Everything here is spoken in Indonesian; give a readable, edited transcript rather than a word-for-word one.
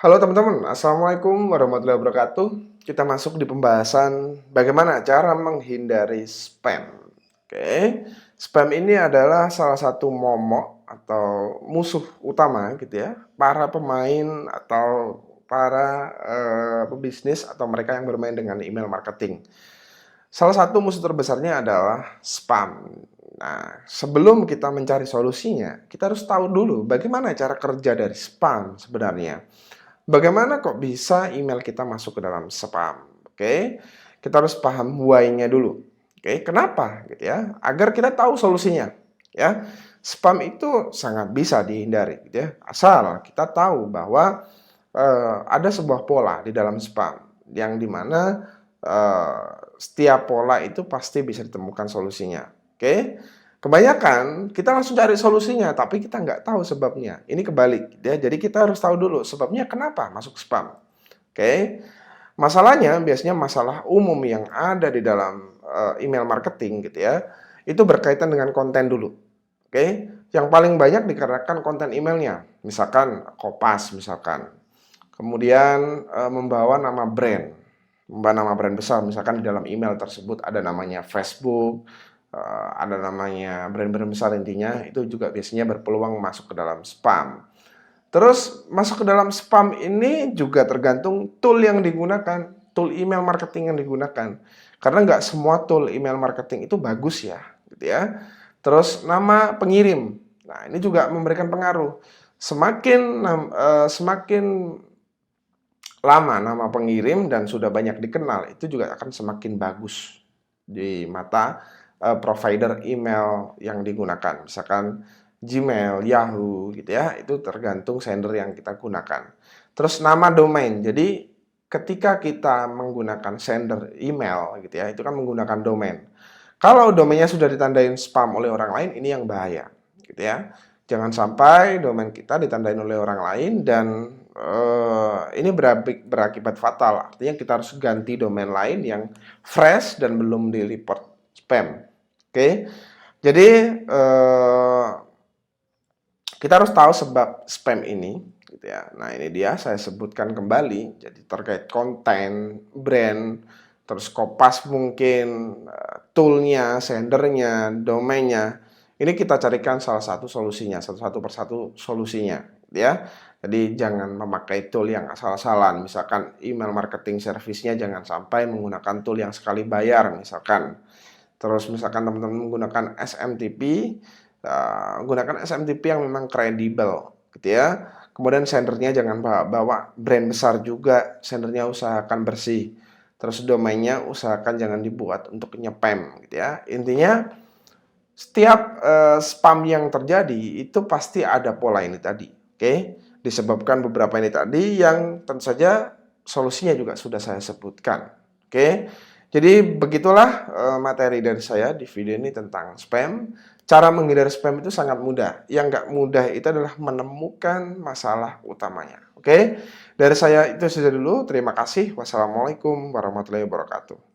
Halo teman-teman, Assalamualaikum warahmatullahi wabarakatuh. Kita masuk di pembahasan bagaimana cara menghindari spam. Oke, spam ini adalah salah satu momok atau musuh utama gitu ya, para pemain atau para pebisnis atau mereka yang bermain dengan email marketing. Salah satu musuh terbesarnya adalah spam. Nah, sebelum kita mencari solusinya, kita harus tahu dulu bagaimana cara kerja dari spam sebenarnya. Bagaimana kok bisa email kita masuk ke dalam spam? Oke, kita harus paham why-nya dulu. Oke, kenapa gitu ya? Agar kita tahu solusinya. Ya, spam itu sangat bisa dihindari, gitu ya. Asal kita tahu bahwa ada sebuah pola di dalam spam yang dimana setiap pola itu pasti bisa ditemukan solusinya. Oke, kebanyakan kita langsung cari solusinya, tapi kita nggak tahu sebabnya. Ini kebalik, ya. Jadi kita harus tahu dulu sebabnya kenapa masuk spam. Oke, masalahnya biasanya masalah umum yang ada di dalam email marketing, gitu ya. Itu berkaitan dengan konten dulu. Oke, yang paling banyak dikarenakan konten emailnya, misalkan kopas, misalkan. Kemudian membawa nama brand besar, misalkan di dalam email tersebut ada namanya Facebook, ada namanya brand-brand besar intinya, itu juga biasanya berpeluang masuk ke dalam spam. Terus masuk ke dalam spam ini juga tergantung tool yang digunakan, tool email marketing yang digunakan. Karena nggak semua tool email marketing itu bagus ya, gitu ya. Terus nama pengirim, nah ini juga memberikan pengaruh. Semakin lama nama pengirim dan sudah banyak dikenal, itu juga akan semakin bagus di mata provider email yang digunakan. Misalkan Gmail, Yahoo gitu ya, itu tergantung sender yang kita gunakan. Terus nama domain. Jadi ketika kita menggunakan sender email gitu ya, itu kan menggunakan domain. Kalau domainnya sudah ditandain spam oleh orang lain, ini yang bahaya gitu ya. Jangan sampai domain kita ditandain oleh orang lain dan ini berakibat fatal. Artinya kita harus ganti domain lain yang fresh dan belum di-report spam. Oke. Jadi kita harus tahu sebab spam ini gitu ya. Nah, ini dia saya sebutkan kembali. Jadi terkait konten, brand, terus kopas mungkin, toolnya, sendernya, domainnya. Ini kita carikan salah satu solusinya, satu persatu solusinya, gitu ya. Jadi jangan memakai tool yang asal-asalan. Misalkan email marketing service-nya jangan sampai menggunakan tool yang sekali bayar, misalkan. Terus misalkan teman-teman menggunakan SMTP, gunakan SMTP yang memang kredibel, gitu ya. Kemudian sendernya jangan bawa brand besar juga, sendernya usahakan bersih. Terus domainnya usahakan jangan dibuat untuk nyepam, gitu ya. Intinya setiap spam yang terjadi itu pasti ada pola ini tadi, oke? Disebabkan beberapa ini tadi yang tentu saja solusinya juga sudah saya sebutkan, oke? Jadi begitulah materi dari saya di video ini tentang spam. Cara menghindari spam itu sangat mudah. Yang nggak mudah itu adalah menemukan masalah utamanya, oke? Dari saya itu saja dulu. Terima kasih. Wassalamualaikum warahmatullahi wabarakatuh.